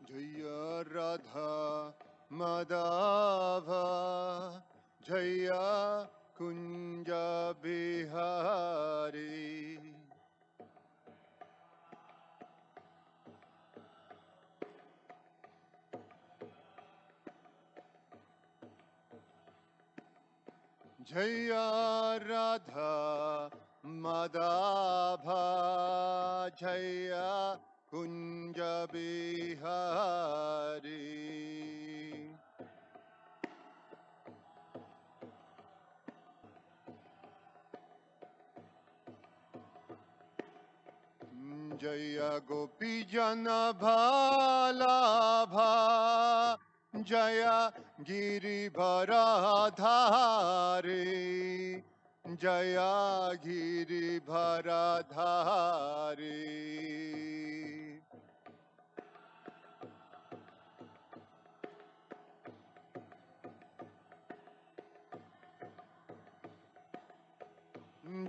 Jaya Radha Madhava Jaya Kunja Bihari Jaya Radha Madhava Jaya Kunja Bihari Jaya Gopi Jana Bhalabha Jaya Giri Bharadhari Jaya Giri Bharadhari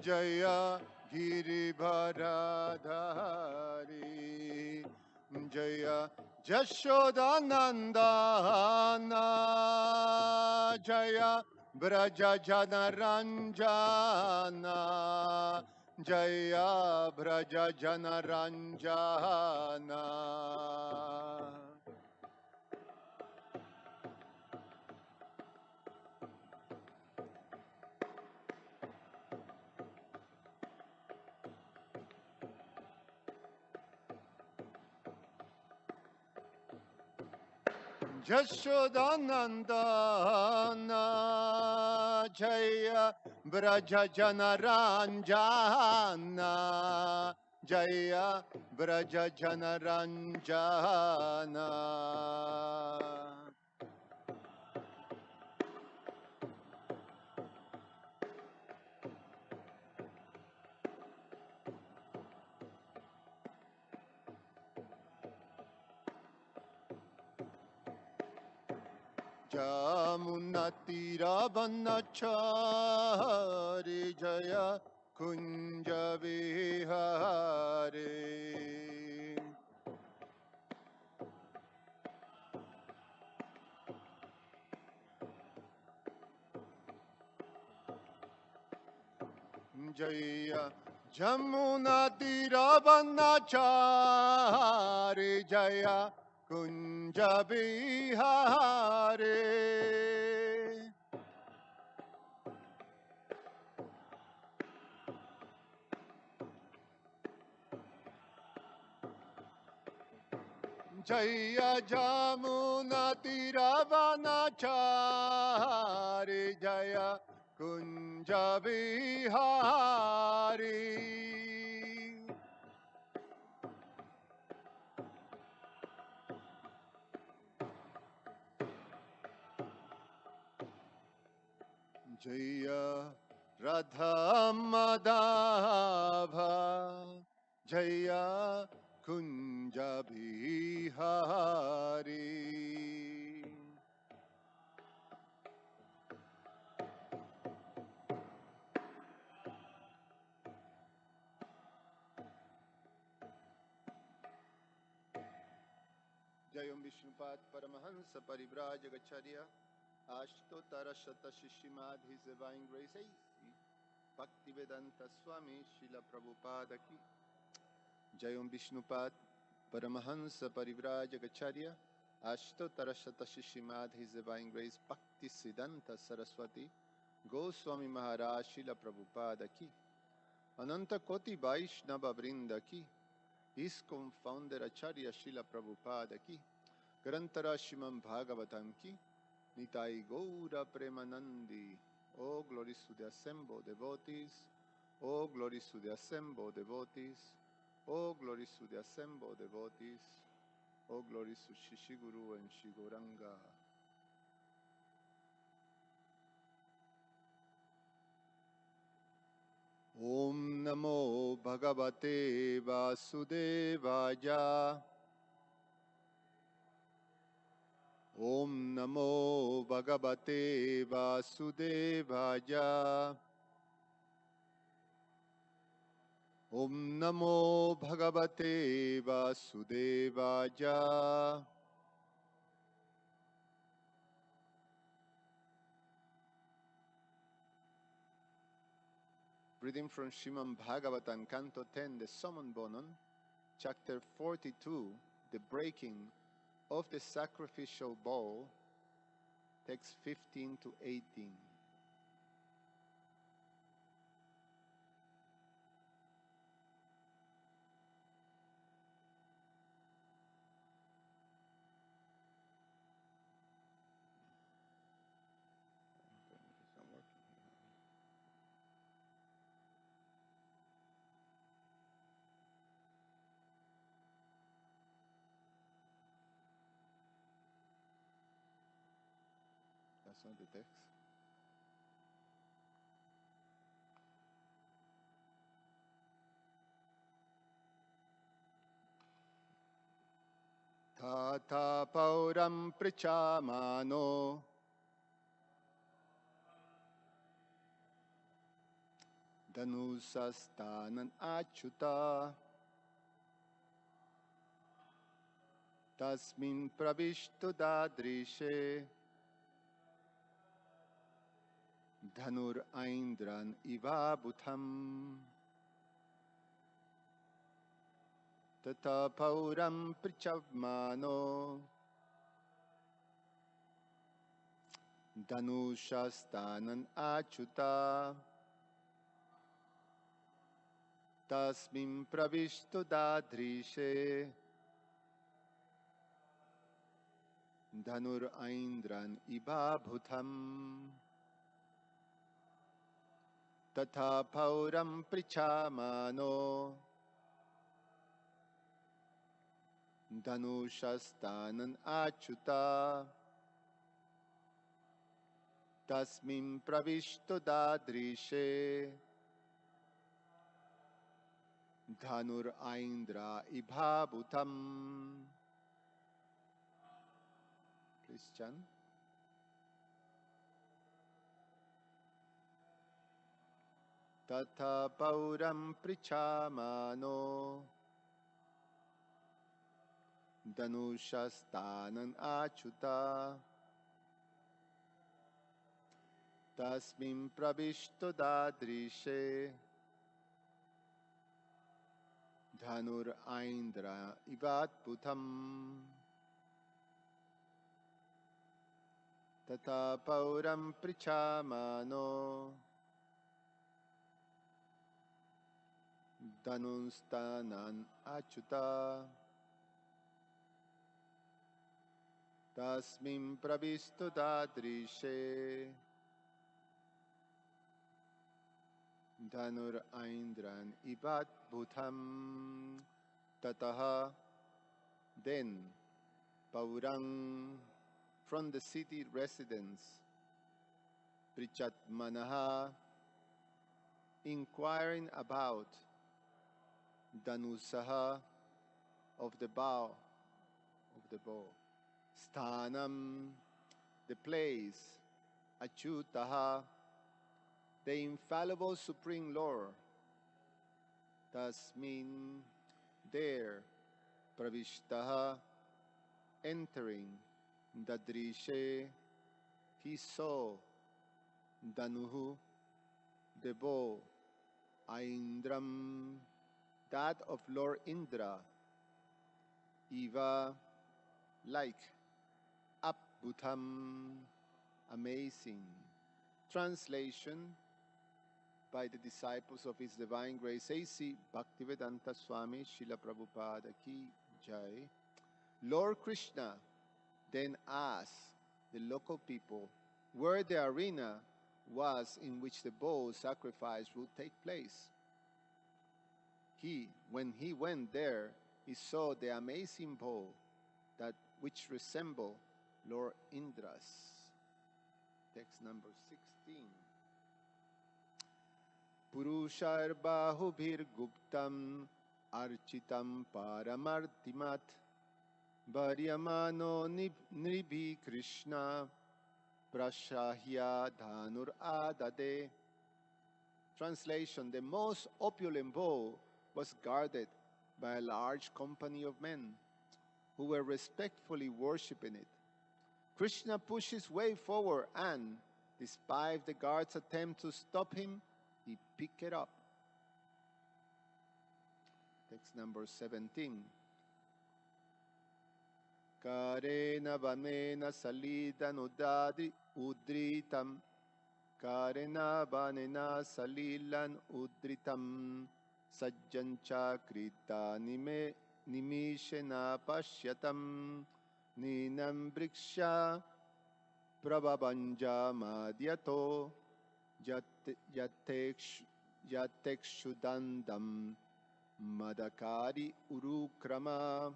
Jaya Giri Bharadhari Jaya Jashodanandana Jaya Braja Janaranjana Jaya Braja Janaranjana Jashodanandana Jaya Braja Janaranjana Jaya Braja Janaranjana Jamunatiravanachari Jaya Kunja Vihare Jaya Jamunatiravanachari Jaya Kunja Vihare Jaya Jamunatiravanachari Jaya Kunja Vihari Jaya Radha Madhava Jaya Kunja Bihari Jayam Vishnupad Paramahansa Parivrajagacharya Ashtotara Shata Shishimad His Divine Grace Bhaktivedanta Swami Srila Prabhupada Ki Jayam Vishnupad Paramahansa Parivrajagacharya Ashtotara Shata Shishimad His Divine Grace Bhakti Siddhanta Saraswati Goswami Maharaj Srila Prabhupada Ki Ananta Koti Vaishnava Vrinda Ki ISKCON Founder Acharya Srila Prabhupada Ki Grantara Shrimad Bhagavatam Ki Nitai Gaura Premanandi. Oh, glories to the assembled devotees. Oh, glories to the assembled devotees. Oh, glories to the assembled devotees. Oh, glories to Shishiguru and Shigoranga. Om Namo Bhagavate Vasudevaya. Om Namo Bhagavate Vasudevaya. Om Namo Bhagavate Vasudevaya. Reading from Srimad Bhagavatam, Canto 10, the Summon Bonon, Chapter 42, the Breaking of the Sacrificial Bowl, text 15 to 18. That's not the text. Tata pauram prichamano dhanusastanan achuta tasmin pravishtu dadrishe dhanur aindran iva butham tata pauram prichamano dhanusastanan achuta tasmin pravishtu dadrishe dhanur aindran iva bhutam tatha pauram prichamano dhanusastanan achuta tasmin pravishtu dadrishe dhanur aindra iva bhutam. Please chant. Tatha pauram prichamano dhanusastanan achuta tasmin pravishtu dadrishe dhanur aindra ivat bhutam. Tata pauram prichamano dhanustanan achuta tasmin pravistu dadrishe dhanur aindran ivat bhutam. Tataha, then paurang, from the city residents, prichatmanaha, inquiring about dhanusaha, of the bow, sthanam, the place, achutaha, the infallible Supreme Lord, tasmin, there, pravishtaha, entering, dadrishe, he saw, dhanuhu, the bow, aindram, that of Lord Indra, Eva, like, Abhutam, amazing. Translation by the disciples of His Divine Grace A.C. Bhaktivedanta Swami Srila Prabhupada Ki Jai. Lord Krishna then asked the local people where the arena was in which the bull sacrifice would take place. When he went there, he saw the amazing bull that which resembled Lord Indra's. Text number 16. Purushar bahubhir guptam architam paramartimat varyamano nibhi Krishna prashahya dhanur adade. Translation: the most opulent bowl was guarded by a large company of men who were respectfully worshipping it. Krishna pushed his way forward and, despite the guards' attempt to stop him, he picked it up. Text number 17. Karena vanena salidan udritam. Karena vanena salilan udritam. Sajjancha krita nimishena pashyatam. Ninam vriksha prabhabanja madhyato. Yatekshudandam madakari urukrama.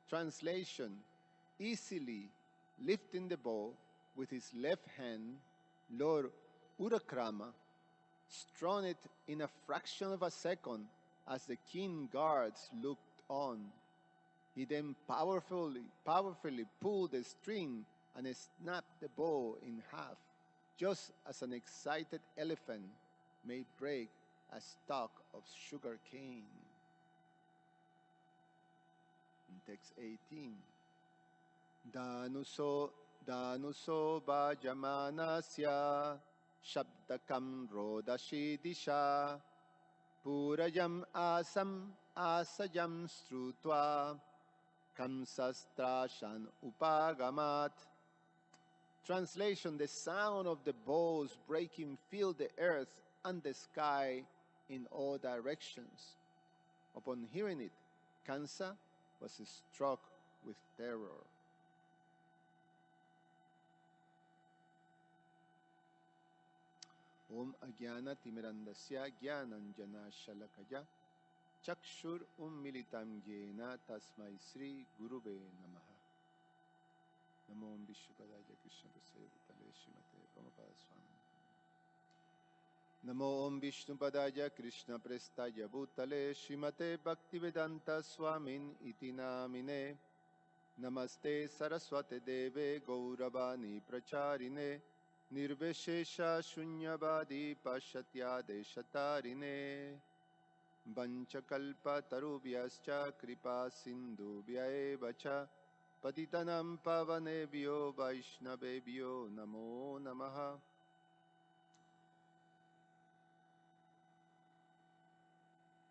Translation: easily lifting the bow with his left hand, Lord Urakrama strung it in a fraction of a second as the keen guards looked on. He then powerfully pulled the string and snapped the bow in half, just as an excited elephant may break a stalk of sugar cane. In text 18. Danuso Vajamanasya Shabdakam Rodashi Disha Purayam Asajam Strutva Kamsastrashan Upagamat. Translation: the sound of the bows breaking filled the earth and the sky in all directions. Upon hearing it, Kamsa was struck with terror. Om Agyana Timirandasya Gyananjana Shalakaya Chakshur Militam Yena Tasmai Sri Gurube Namaha. Namo Om Vishnupadaya Krishna Prasaya Shrimate Prabhupada Swami. Namo Om Vishnupadaya Krishna Prestaya Bhutale Shrimate Bhaktivedanta Swamin Iti Namine. Namaste Saraswate Deve Gauravani Pracharine Nirveshesha Shunyavadi Pashatya Deshatarine Vanchakalpa Tarubhyascha Kripa Sindhubhya Vacha Patitanam Pavanebhyo Vaishnavebhyo Namo Namaha.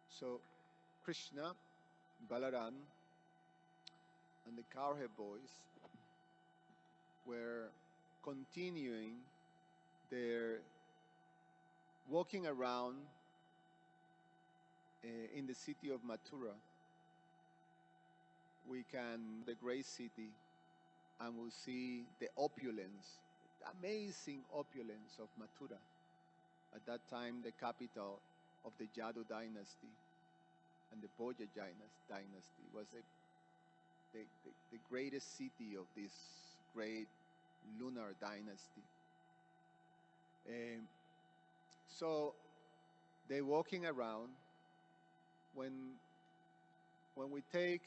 So Krishna, Balaram, and the cowherd boys were continuing their walking around in the city of Mathura. We can the great city, and we'll see the opulence, the amazing opulence of Mathura. At that time, the capital of the Yadu dynasty and the Bhoja dynasty was the greatest city of this great lunar dynasty. So they're walking around. When we take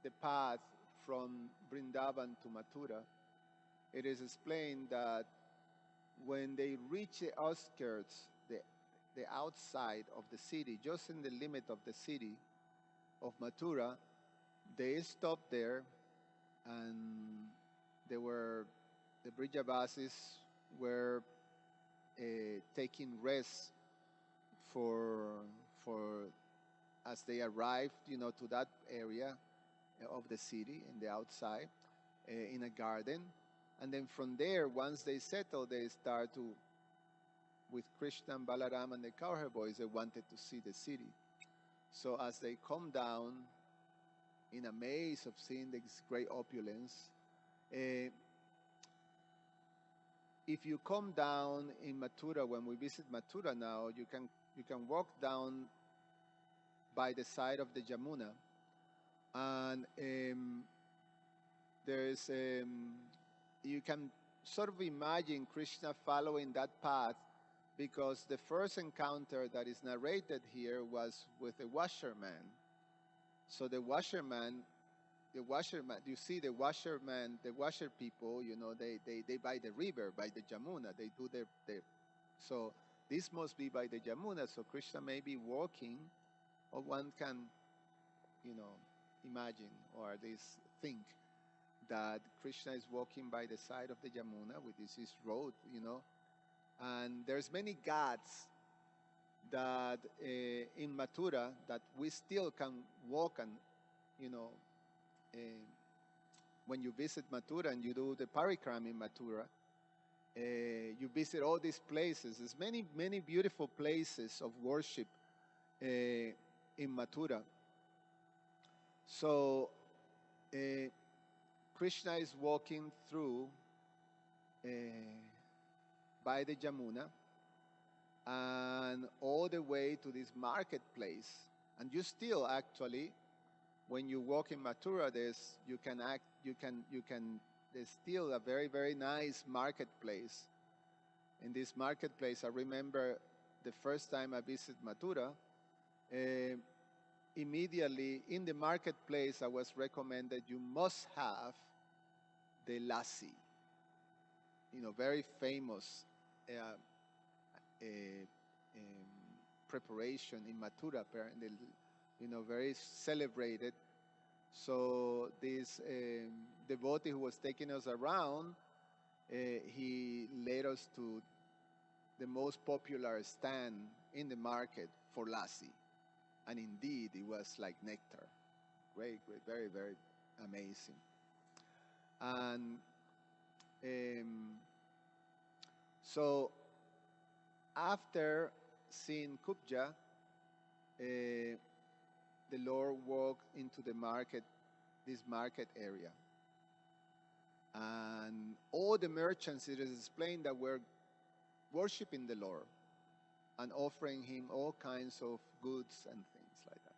the path from Vrindavan to Mathura, it is explained that when they reach the outskirts, the outside of the city, just in the limit of the city of Mathura, they stopped there, and the Brajavasis were taking rest for as they arrived, to that area of the city in the outside, in a garden, and then from there, once they settle, they start to, with Krishna and Balaram and the cowherd boys, they wanted to see the city. So as they come down, in a maze of seeing this great opulence, if you come down in Mathura, when we visit Mathura now, you can walk down by the side of the Yamuna, and there's you can sort of imagine Krishna following that path, because the first encounter that is narrated here was with a washerman. So the washerman, you see the washer people, they by the river, by the Yamuna, they do their so this must be by the Yamuna. So Krishna may be walking, or one can, imagine or at least think that Krishna is walking by the side of the Yamuna with this road, And there's many gods that in Mathura that we still can walk and, you know, uh, when you visit Mathura and you do the parikram in Mathura, you visit all these places. There's many, many beautiful places of worship in Mathura. So Krishna is walking through by the Jamuna and all the way to this marketplace. And you still actually, when you walk in Mathura, there's still a very, very nice marketplace. In this marketplace, I remember the first time I visited Mathura, immediately in the marketplace, I was recommended you must have the lassi, very famous preparation in Mathura, apparently, very celebrated. So this devotee who was taking us around, he led us to the most popular stand in the market for lassi. And indeed, it was like nectar. Great, great, very, very amazing. And so after seeing Kubja, the Lord walked into the market, this market area. And all the merchants, it is explained that were worshiping the Lord and offering him all kinds of goods and things like that.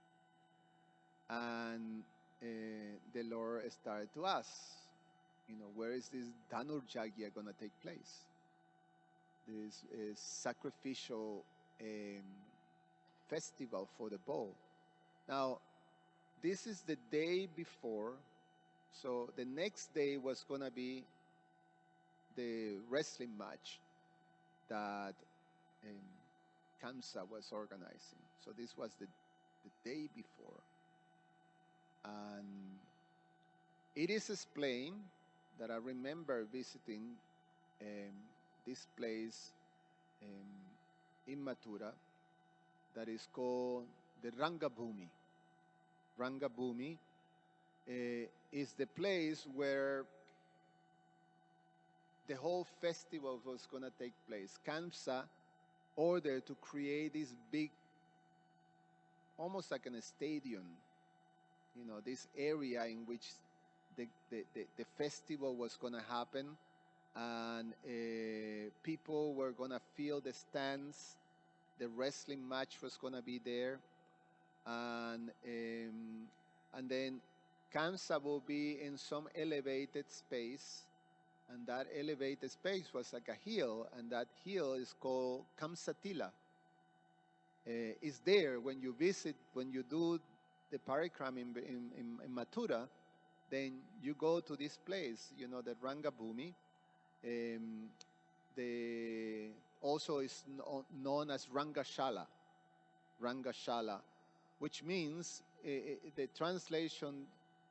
And the Lord started to ask, where is this Dhanurjagya going to take place? This is sacrificial festival for the bull. Now, this is the day before, so the next day was going to be the wrestling match that Kamsa was organizing. So this was the day before. And it is explained that I remember visiting this place in Mathura that is called the Rangabhumi. Rangabhumi is the place where the whole festival was going to take place. Kamsa ordered to create this big, almost like a stadium, this area in which the festival was going to happen, and people were going to fill the stands. The wrestling match was going to be there, and then Kamsa will be in some elevated space, and that elevated space was like a hill, and that hill is called Kamsatila. It's there when you visit, when you do the parikram in Mathura, then you go to this place, the Rangabhumi. Also is known as Rangashala, which means the translation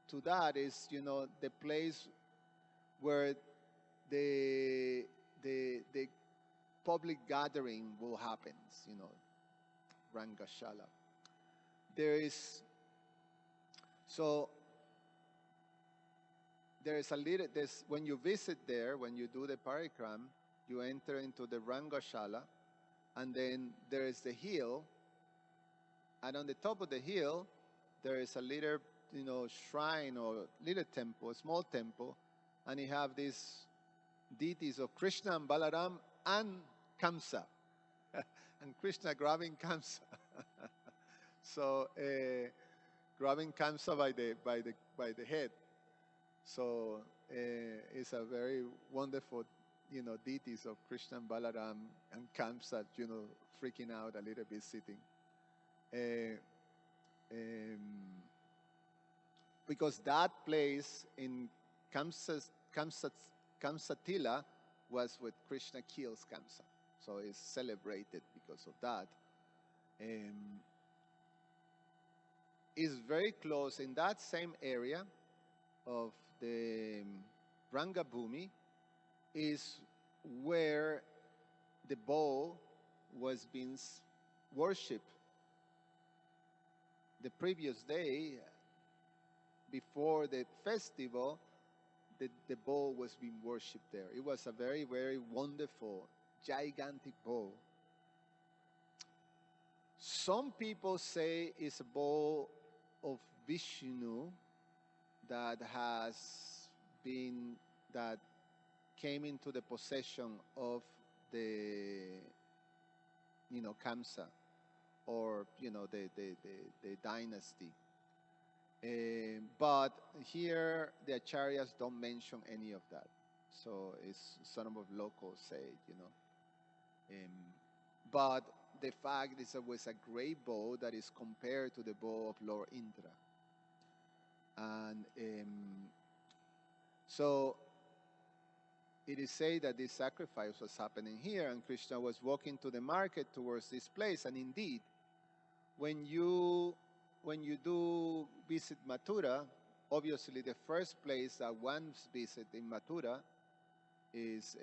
to that is, the place where the public gathering will happen, Rangashala. When you visit there, when you do the parikram, you enter into the Rangashala, and then there is the hill, and on the top of the hill, there is a little, shrine or little temple, a small temple, and you have these deities of Krishna and Balaram and Kamsa, and Krishna grabbing Kamsa. So grabbing Kamsa by the head. So it's a very wonderful, deities of Krishna and Balaram and Kamsa, freaking out a little bit sitting. Because that place in Kamsatila was where Krishna kills Kamsa. So it's celebrated because of that. It's very close in that same area of the Rangabhumi is where the bull was being worshipped. The previous day, before the festival, the bull was being worshipped there. It was a very, very wonderful, gigantic bull. Some people say it's a bull of Vishnu that that came into the possession of the, Kamsa, or, the dynasty. But here the acharyas don't mention any of that. So it's some of locals say, but the fact is it was a great bow that is compared to the bow of Lord Indra. And so it is said that this sacrifice was happening here, and Krishna was walking to the market towards this place. And indeed, when you do visit Mathura, obviously the first place that one visits in Mathura is,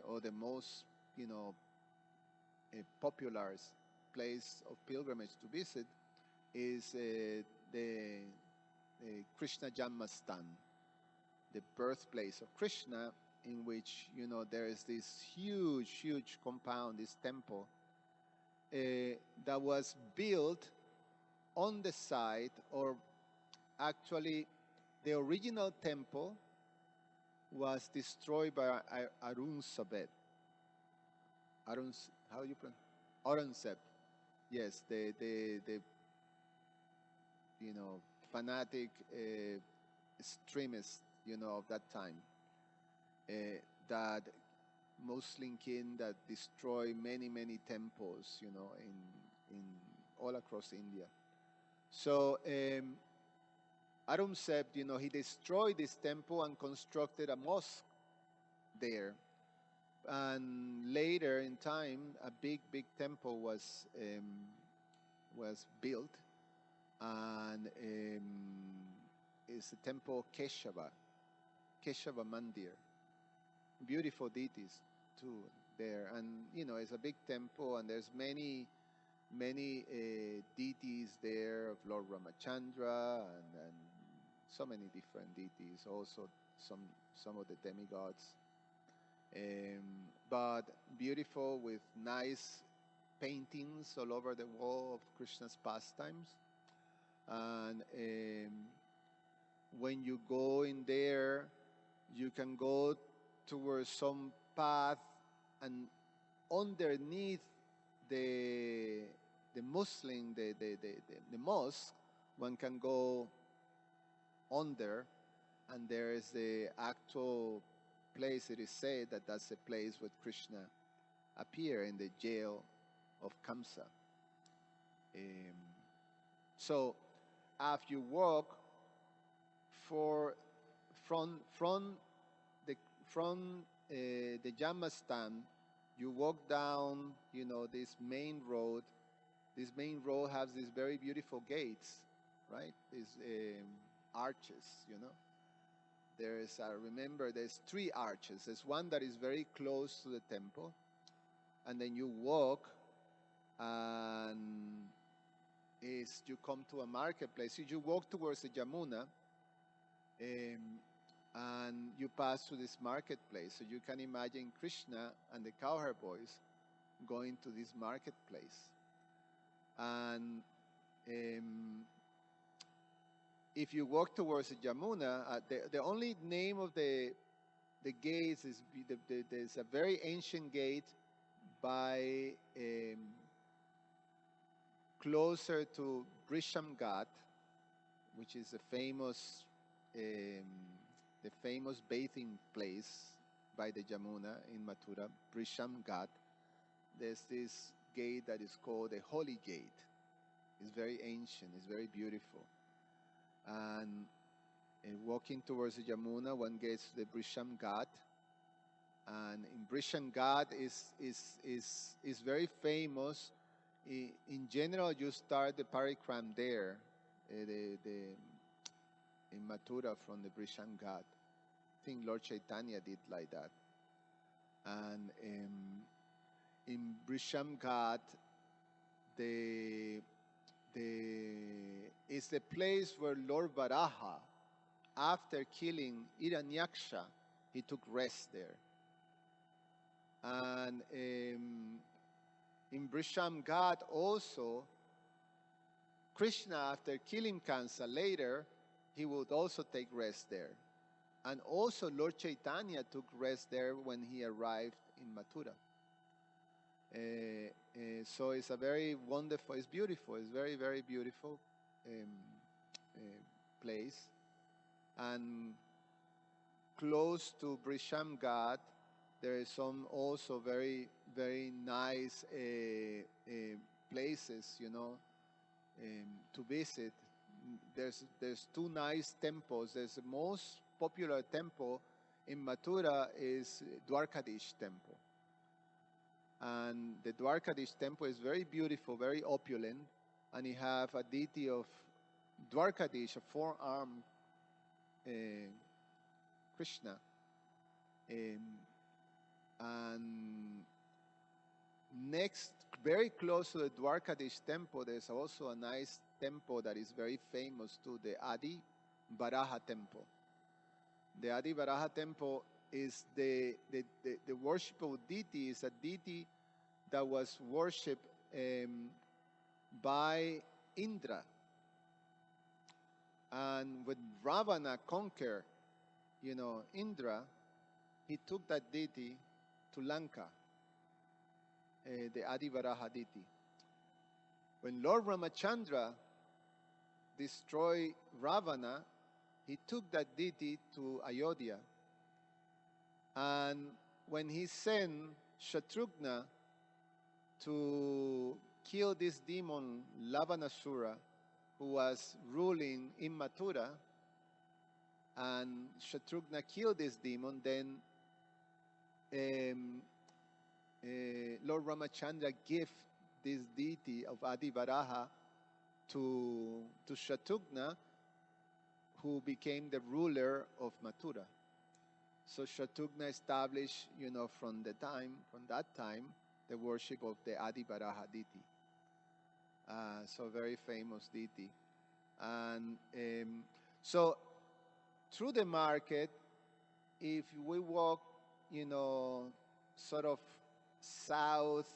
or the most, a popular place of pilgrimage to visit is the Krishna Janmastan, the birthplace of Krishna, in which, there is this huge compound, this temple, that was built on the site, or actually the original temple was destroyed by Aurangzeb. How do you pronounce? Aurangzeb. Yes, the fanatic extremist, of that time. That Muslim king that destroyed many temples, in all across India. So Aurangzeb, he destroyed this temple and constructed a mosque there. And later in time, a big temple was built, and it's the temple of Keshava Mandir. Beautiful deities too there, and it's a big temple, and there's many deities there of Lord Ramachandra, and so many different deities, also some of the demigods, but beautiful, with nice paintings all over the wall of Krishna's pastimes. And when you go in there, you can go towards some path, and underneath the Muslim, the mosque, one can go under, and there is the actual place. It is said that that's the place where Krishna appeared in the jail of Kamsa. So after you walk from the Janmastan, you walk down, this main road. This main road has these very beautiful gates, right? These arches, there's 3 arches. There's one that is very close to the temple, and then you walk, and you come to a marketplace. So you walk towards the Yamuna, and you pass through this marketplace. So you can imagine Krishna and the cowherd boys going to this marketplace. And if you walk towards the Yamuna, the only name of the gates is there's a very ancient gate by closer to Brisham Ghat, which is the famous bathing place by the Yamuna in Mathura, Brisham Ghat. There's this gate that is called the Holy Gate. It's very ancient. It's very beautiful. And walking towards the Yamuna, one gets to the Brisham Ghat. And in Brisham Ghat is very famous. In general, you start the parikram there, in Mathura, from the Brisham Ghat. I think Lord Chaitanya did like that. And in Brisham Ghat, the is the place where Lord Varaha, after killing Hiranyaksha, he took rest there. And in Brisham Ghat also, Krishna, after killing Kansa later, he would also take rest there. And also Lord Chaitanya took rest there when he arrived in Mathura. So it's a very wonderful, it's beautiful, it's very, very beautiful place. And close to Brisham Ghat, there is some also very, very nice places, you know, to visit. There's two nice temples. There's the most popular temple in Mathura is Dwarkadish Temple. And the Dwarkadish Temple is very beautiful, very opulent, and you have a deity of Dwarkadish, a four-armed Krishna. And next, very close to the Dwarkadish Temple, there's also a nice temple that is very famous too, the Adi Varaha Temple. The Adi Varaha Temple is the worshipable deity, is a deity that was worshipped by Indra. And when Ravana conquered, you know, Indra, he took that deity to Lanka, the Adi Varaha deity. When Lord Ramachandra destroyed Ravana, he took that deity to Ayodhya. And when he sent Shatrughna to kill this demon Lavanasura, who was ruling in Mathura, and Shatrughna killed this demon, then Lord Ramachandra gave this deity of Adi Varaha to Shatrughna, who became the ruler of Mathura. So Shatrughna established, you know, from that time, the worship of the Adi Varaha deity. So very famous deity. And so through the market, if we walk, you know, sort of southeast,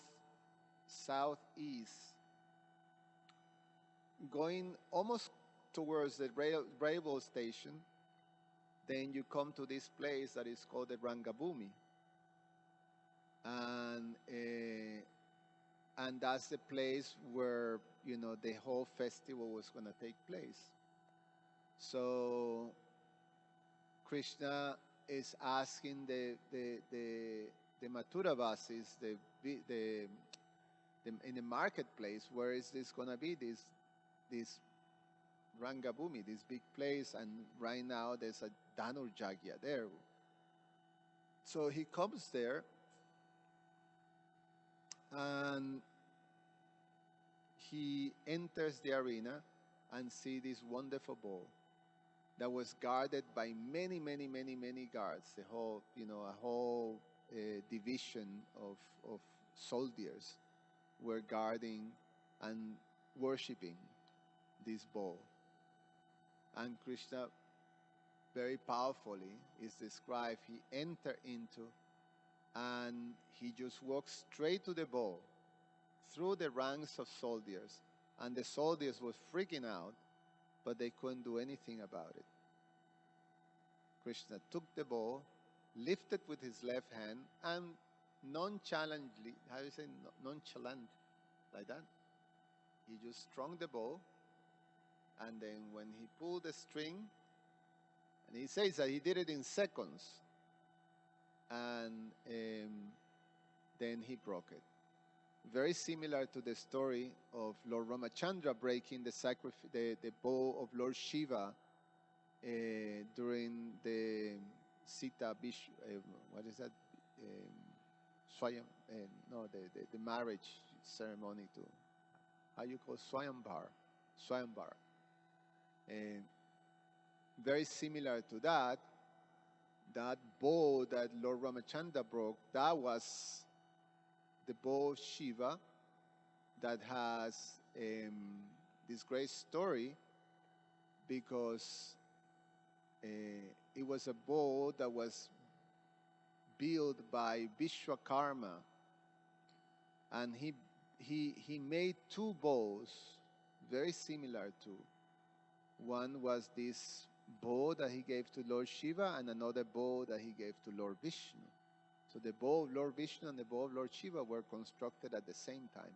going almost towards the railway station, then you come to this place that is called the Rangabhumi. And that's the place where, you know, the whole festival was going to take place. So Krishna is asking the Mathuravasis, in the marketplace, where is this going to be, this Rangabhumi, this big place, and right now there's a Dhanurjagya there. So he comes there, and he enters the arena and see this wonderful bowl that was guarded by many, many, many, many guards. The whole, you know, a whole division of soldiers were guarding and worshipping this bowl. And Krishna, very powerfully, is described. He entered into, and he just walked straight to the bowl, through the ranks of soldiers, and the soldiers were freaking out, but they couldn't do anything about it. Krishna took the bowl, lifted with his left hand, and nonchalantly, how do you say, nonchalant, like that, he just strung the bow, and then when he pulled the string, and he says that he did it in seconds, and then he broke it. Very similar to the story of Lord Ramachandra breaking the bow of Lord Shiva during the Sita what is that? Swayam, no, the marriage ceremony to, how you call Swayamvar. Very similar to that bow that Lord Ramachandra broke, that was the bow of Shiva that has this great story because it was a bow that was built by Vishwakarma, and he made two bows very similar to. One was this bow that he gave to Lord Shiva, and another bow that he gave to Lord Vishnu. So the bow of Lord Vishnu and the bow of Lord Shiva were constructed at the same time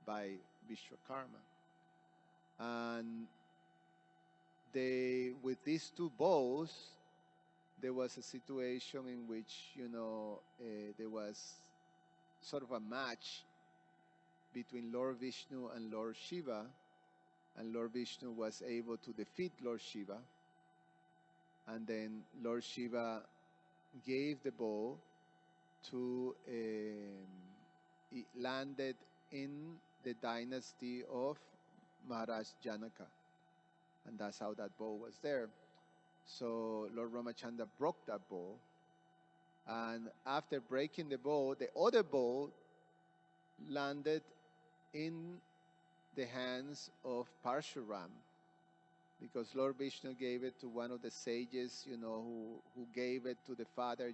by Vishwakarma. And with these two bows, there was a situation in which, there was sort of a match between Lord Vishnu and Lord Shiva, and Lord Vishnu was able to defeat Lord Shiva, and then Lord Shiva gave the bow to, it landed in the dynasty of Maharaj Janaka, and that's how that bow was there. So Lord Ramachandra broke that bow, and after breaking the bow, the other bow landed in the hands of Parshuram, because Lord Vishnu gave it to one of the sages, who gave it to the father,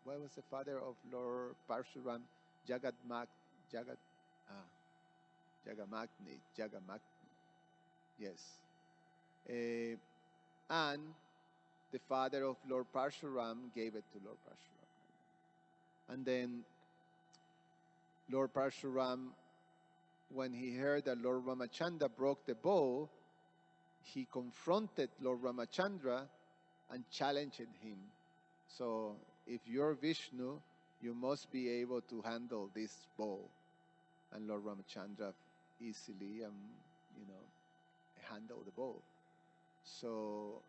what was the father of Lord Parshuram? Jagamagni, yes. And the father of Lord Parshuram gave it to Lord Parshuram. And then Lord Parshuram, when he heard that Lord Ramachandra broke the bow, he confronted Lord Ramachandra and challenged him. So if you're Vishnu, you must be able to handle this bow. And Lord Ramachandra easily, handled the bow. So,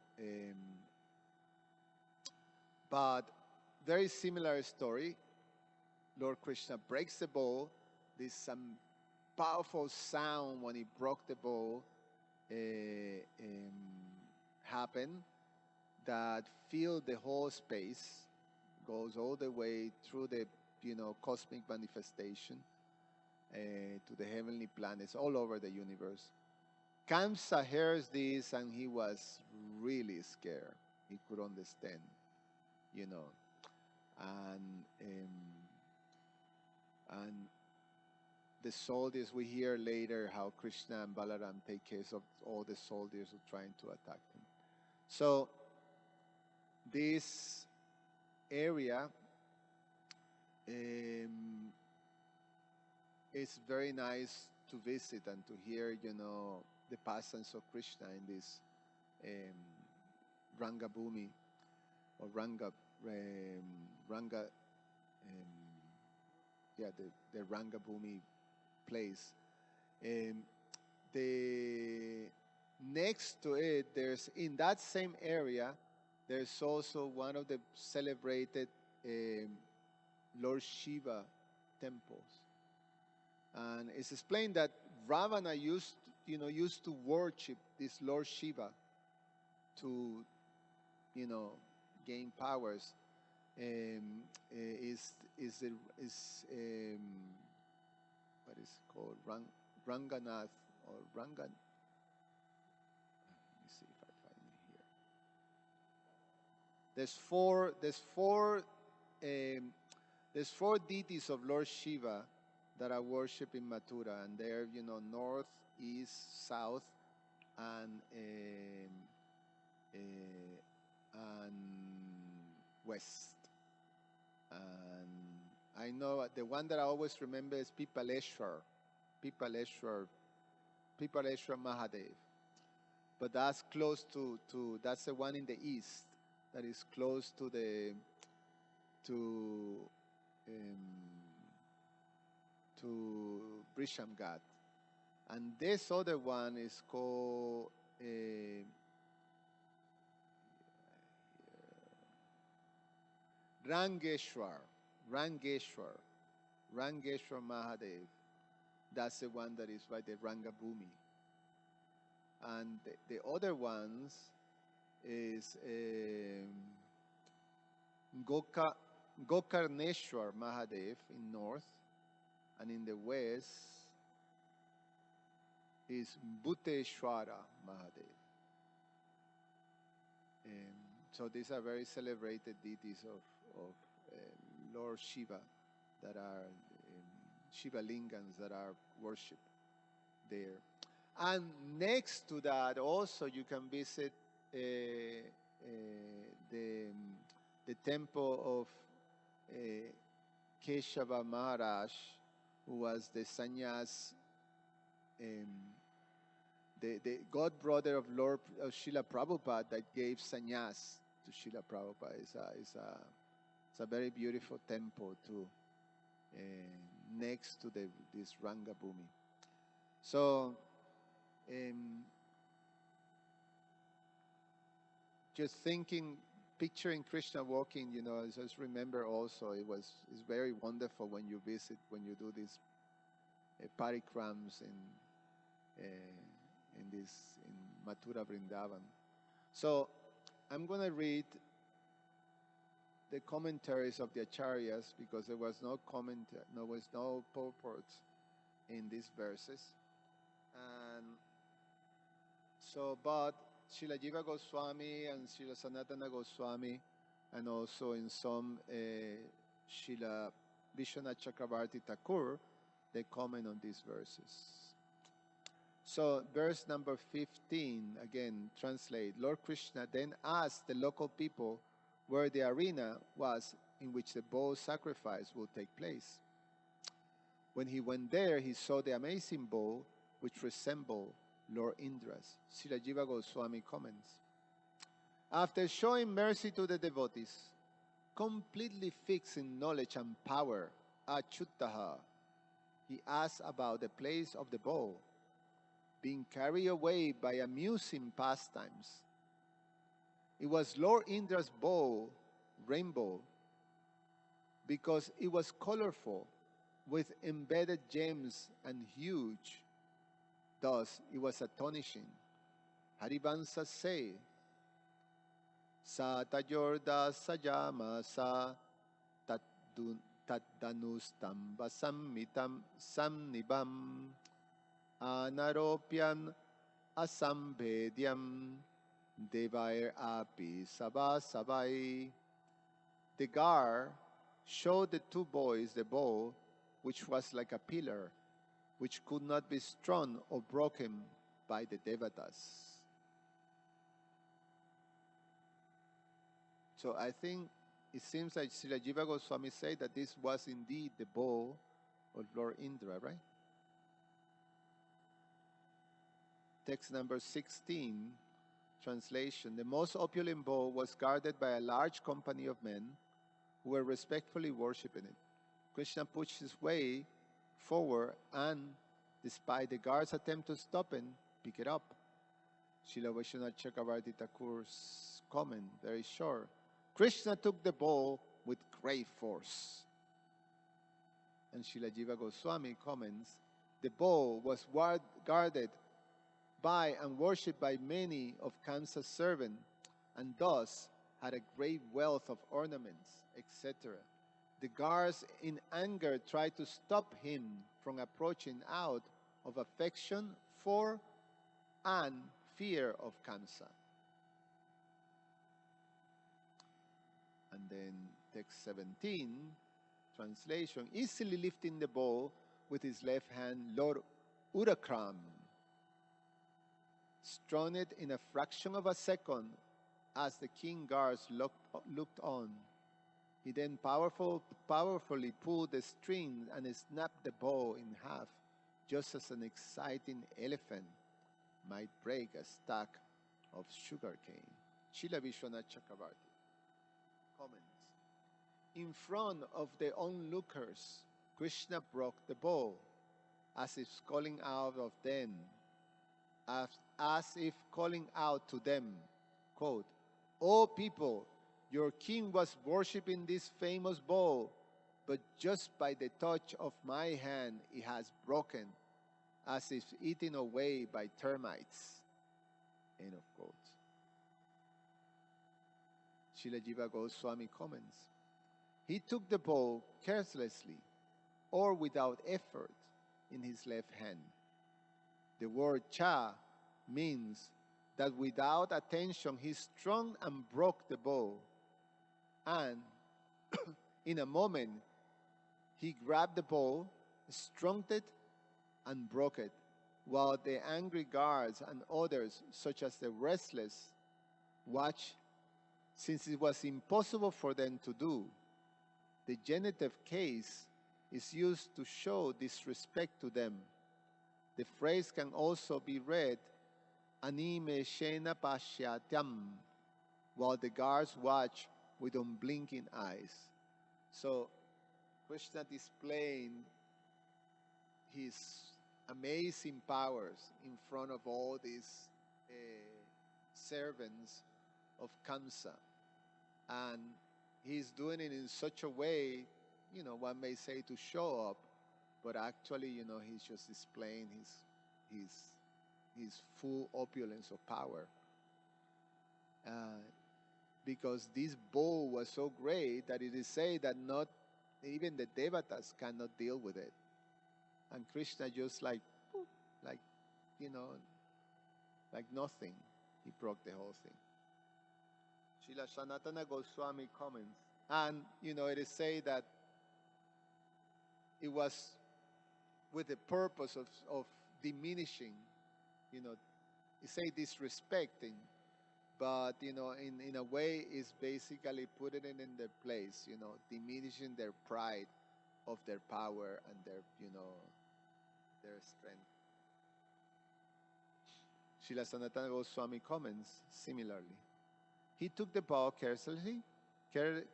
but very similar story. Lord Krishna breaks the bow. There's some powerful sound when he broke the bow happened that filled the whole space, goes all the way through the cosmic manifestation to the heavenly planets all over the universe. Kamsa hears this and he was really scared. He could understand, and the soldiers, we hear later how Krishna and Balaram take care of all the soldiers who are trying to attack him. So this area is very nice to visit and to hear, the pastimes of Krishna in this Ranga Bhumi or Ranga, the Ranga Bhumi place. The next to it, there's in that same area, there's also one of the celebrated Lord Shiva temples, and it's explained that Ravana used to worship this Lord Shiva to gain powers. What is it called? Ranganath or Rangan. Let me see if I find it here. There's four deities of Lord Shiva that are worshipped in Mathura, and they're north, east, south, and west. And I know the one that I always remember is Pipaleshwar Mahadev. But that's close to that's the one in the east that is close to Brishamgat. And this other one is called Rangeshwar Mahadev. That's the one that is by the Rangabhumi. And the other ones is Goka Gokarneshwar Mahadev in north, and in the west is Bhuteshwara Mahadev. So these are very celebrated deities of Lord Shiva that are Shiva lingams that are worshipped there. And next to that, also you can visit the temple of Keshava Maharaj, who was the sannyas, the god brother of Lord Srila Prabhupada that gave sannyas to Srila Prabhupada. It's a very beautiful temple too, next to this Rangabhumi. So just thinking, picturing Krishna walking, I just remember also it's very wonderful when you visit, when you do these parikrams in Mathura Vrindavan. So I'm going to read the commentaries of the acharyas, because there was no purport in these verses. And so, but Srila Jiva Goswami and Srila Sanatana Goswami, and also in some Srila Vishwanath Chakravarti Thakur, they comment on these verses. So verse number 15, again, translate. Lord Krishna then asked the local people where the arena was in which the bull sacrifice will take place. When he went there, he saw the amazing bull, which resembled Lord Indra's. Srila Jiva Goswami comments. After showing mercy to the devotees, completely fixed in knowledge and power, Achyutaha, he asked about the place of the bull, being carried away by amusing pastimes. It was Lord Indra's bow, rainbow, because it was colorful, with embedded gems and huge. Thus, it was astonishing. Harivansa say, Sa tayorda sajama sa taddanustamba sammitam samnibam anaropyan asambhedyam devair api sabai. The guard showed the two boys the bow, which was like a pillar, which could not be strung or broken by the devatas. So I think it seems like Srila Jiva Goswami said that this was indeed the bow of Lord Indra, right? Text number 16, translation. The most opulent bow was guarded by a large company of men who were respectfully worshipping it. Krishna pushed his way forward and, despite the guard's attempt to stop him, pick it up. Srila Vishwanath Chakravarti Thakur's comment, very short. Krishna took the bow with great force. And Srila Jiva Goswami comments, the bow was guarded by and worshipped by many of Kamsa's servants, and thus had a great wealth of ornaments, etc. The guards in anger tried to stop him from approaching out of affection for and fear of Kamsa. And then text 17, translation, easily lifting the bow with his left hand, Lord Urakram strung it in a fraction of a second as the king guards looked on. He then powerfully pulled the string and snapped the bow in half, just as an exciting elephant might break a stack of sugar cane. Srila Vishwanath Chakravarti comments. In front of the onlookers, Krishna broke the bow, as if calling out of them, as if calling out to them, quote, "O people, your king was worshipping this famous bow, but just by the touch of my hand it has broken, as if eaten away by termites." End of quote. Srila Jiva Goswami comments. He took the bow carelessly or without effort in his left hand. The word cha means that without attention he strung and broke the bow, and in a moment he grabbed the bow, strung it, and broke it, while the angry guards and others, such as the restless, watched, since it was impossible for them to do. The genitive case is used to show disrespect to them. The phrase can also be read, anime shena pasyatyam, while the guards watch with unblinking eyes. So Krishna displaying his amazing powers in front of all these servants of Kamsa. And he's doing it in such a way, one may say to show up, but actually, he's just displaying his full opulence of power. Because this bow was so great that it is said that not even the devatas cannot deal with it. And Krishna just like nothing, he broke the whole thing. Srila Sanatana Goswami comments, and it is said that it was with the purpose of diminishing, it say disrespecting, but in a way it's basically putting it in their place, diminishing their pride of their power and their their strength. Srila Sanatana Goswami comments similarly. He took the bow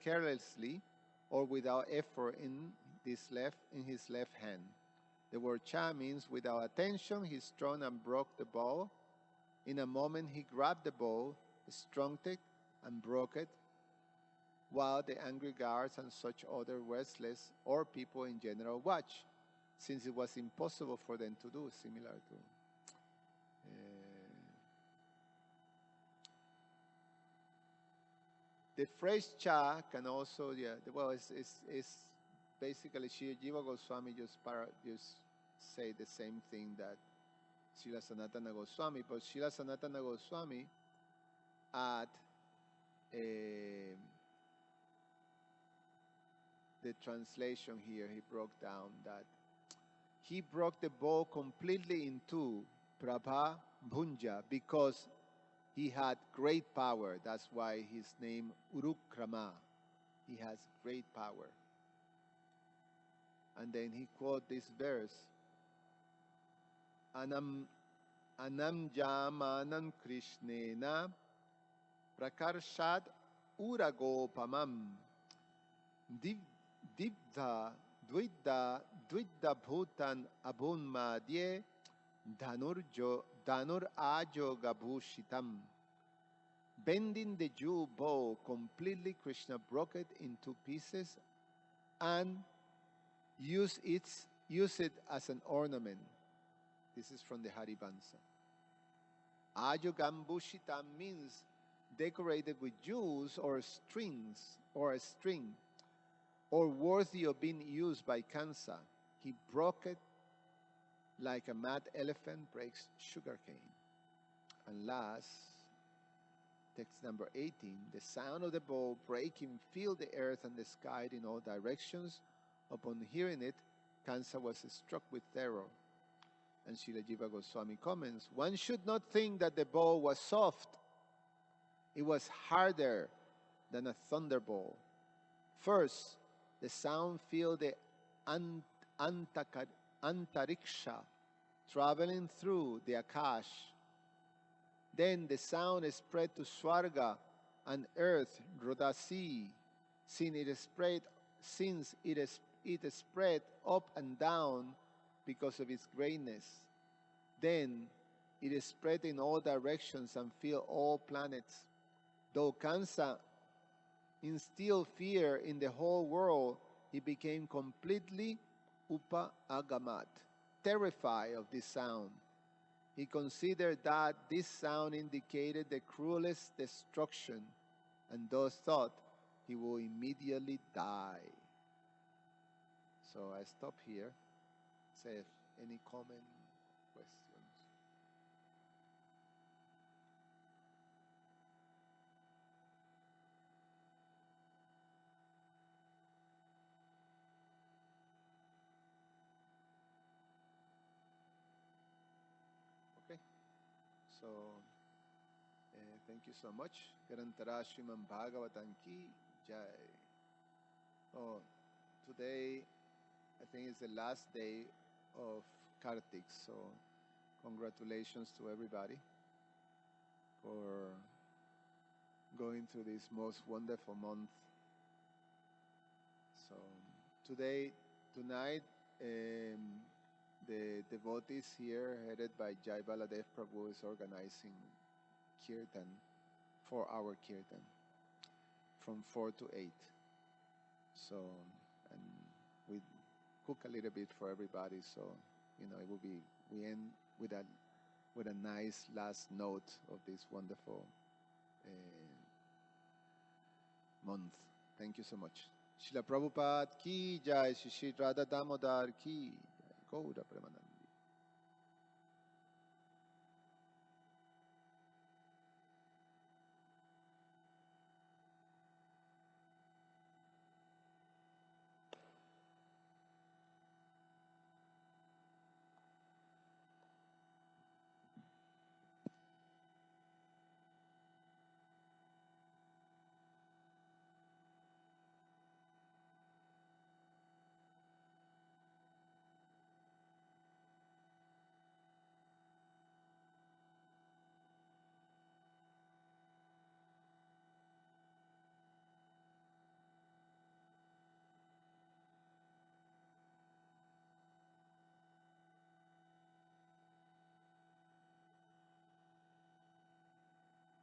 carelessly or without effort in his left hand. The word cha means without attention he strung and broke the bow. In a moment he grabbed the bow, strung it, and broke it, while the angry guards and such other restless or people in general watched, since it was impossible for them to do, similar to the phrase cha can also, it's basically Sri Jiva Goswami just say the same thing that Srila Sanatana Goswami, but Srila Sanatana Goswami at the translation here, he broke down that he broke the bow completely in two, Prabha Bhunja, because he had great power. That's why his name Urukrama. He has great power. And then he quote this verse, Anam jamanam Krishnena prakarshat uragopamam divdha dvidda bhutan abhunmadye Dhanur Ajoga Bhushitam. Bending the jewel bow completely, Krishna broke it in two pieces and used it as an ornament. This is from the Harivansa. Ajogam Bhushitam means decorated with jewels or strings or a string, or worthy of being used by Kansa. He broke it like a mad elephant breaks sugarcane. And last, text number 18, the sound of the bow breaking filled the earth and the sky in all directions. Upon hearing it, Kansa was struck with terror. And Srila Jiva Goswami comments, one should not think that the bow was soft. It was harder than a thunderbolt. First, the sound filled the Antariksha, traveling through the Akash. Then the sound spread to Swarga and earth, Rodasi, since it spread up and down because of its greatness. Then it spread in all directions and filled all planets. Though Kansa instilled fear in the whole world, he became completely upa-agamat, terrified of this sound. He considered that this sound indicated the cruelest destruction, and thus thought, he will immediately die. So I stop here. Say if any comment, questions. Okay. So thank you so much. Garantara Srimad Bhagavatam ki jai. Oh, today I think it's the last day of Kartik. So congratulations to everybody for going through this most wonderful month. So tonight, the devotees here, headed by Jai Baladev Prabhu, is organizing kirtan, 4-hour kirtan, from 4 to 8. So, and we cook a little bit for everybody. So, it will be, we end with a nice last note of this wonderful month. Thank you so much. Srila Prabhupada ki jai, Shri Radha Damodar ki jai. Gaura Premanand.